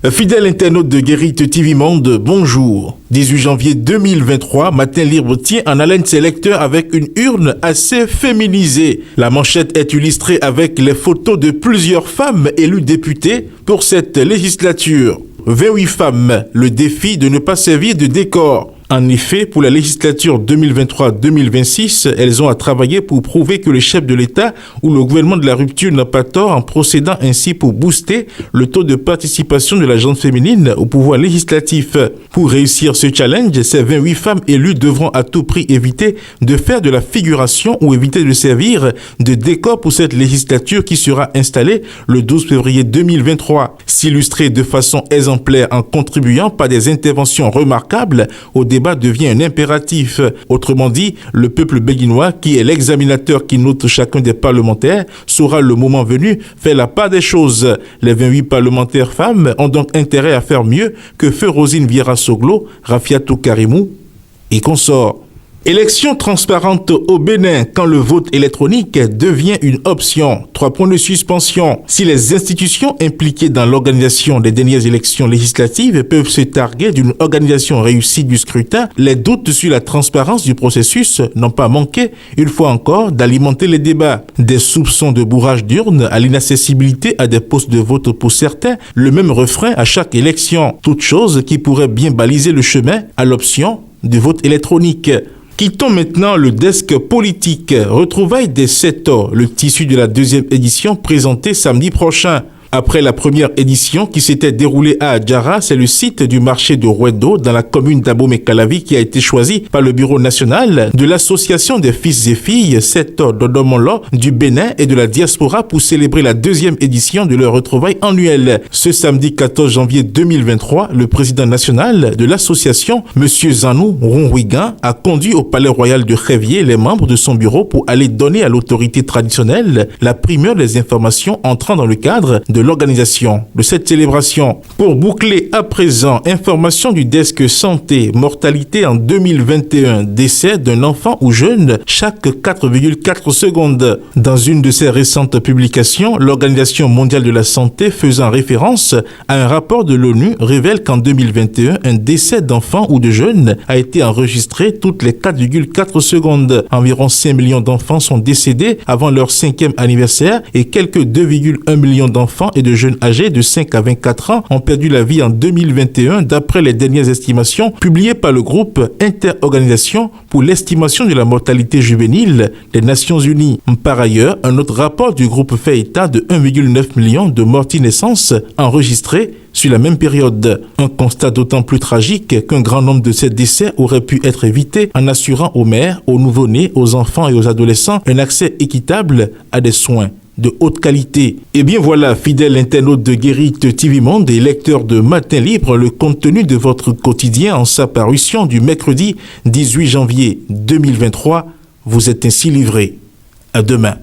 Fidèle internaute de Guérite TV Monde, bonjour. 18 janvier 2023, Matin Libre tient en haleine ses lecteurs avec une urne assez féminisée. La manchette est illustrée avec les photos de plusieurs femmes élues députées pour cette législature. 28 femmes, le défi de ne pas servir de décor. En effet, pour la législature 2023-2026, elles ont à travailler pour prouver que le chef de l'État ou le gouvernement de la rupture n'a pas tort en procédant ainsi pour booster le taux de participation de la gente féminine au pouvoir législatif. Pour réussir ce challenge, ces 28 femmes élues devront à tout prix éviter de faire de la figuration ou éviter de servir de décor pour cette législature qui sera installée le 12 février 2023. S'illustrer de façon exemplaire en contribuant par des interventions remarquables au débat devient un impératif. Autrement dit, le peuple béninois, qui est l'examinateur qui note chacun des parlementaires, saura le moment venu faire la part des choses. Les 28 parlementaires femmes ont donc intérêt à faire mieux que feu Rosine Vieira-Soglo, Rafiatou Karimou et consorts. Élection transparente au Bénin quand le vote électronique devient une option. 3 points de suspension. Si les institutions impliquées dans l'organisation des dernières élections législatives peuvent se targuer d'une organisation réussie du scrutin, les doutes sur la transparence du processus n'ont pas manqué, une fois encore, d'alimenter les débats. Des soupçons de bourrage d'urnes à l'inaccessibilité à des postes de vote pour certains, le même refrain à chaque élection. Toute chose qui pourrait bien baliser le chemin à l'option du vote électronique. Quittons maintenant le desk politique. Retrouvailles des 7 ans, le tissu de la 2e édition présentée samedi prochain. Après la première édition qui s'était déroulée à Adjara, c'est le site du marché de Rouedo dans la commune d'Abomey-Calavi qui a été choisi par le bureau national de l'association des fils et filles 7 ans d'Odomolo du Bénin et de la diaspora pour célébrer la 2e édition de leur retrouvaille annuelle. Ce samedi 14 janvier 2023, le président national de l'association, M. Zanou Ronwigan, a conduit au palais royal de Révier les membres de son bureau pour aller donner à l'autorité traditionnelle la primeur des informations entrant dans le cadre de l'organisation de cette célébration. Pour boucler à présent, information du desk santé, mortalité en 2021, décès d'un enfant ou jeune chaque 4,4 secondes. Dans une de ses récentes publications, l'Organisation mondiale de la santé faisant référence à un rapport de l'ONU révèle qu'en 2021, un décès d'enfant ou de jeune a été enregistré toutes les 4,4 secondes. Environ 5 millions d'enfants sont décédés avant leur 5e anniversaire et quelques 2,1 millions d'enfants et de jeunes âgés de 5 à 24 ans ont perdu la vie en 2021 d'après les dernières estimations publiées par le groupe Interorganisation pour l'estimation de la mortalité juvénile des Nations Unies. Par ailleurs, un autre rapport du groupe fait état de 1,9 million de morts-naissances enregistrées sur la même période. Un constat d'autant plus tragique qu'un grand nombre de ces décès auraient pu être évités en assurant aux mères, aux nouveau-nés, aux enfants et aux adolescents un accès équitable à des soins de haute qualité. Et bien voilà, fidèle internaute de Guérite TV Monde et lecteur de Matin Libre, le contenu de votre quotidien en sa parution du mercredi 18 janvier 2023 vous est ainsi livré. À demain.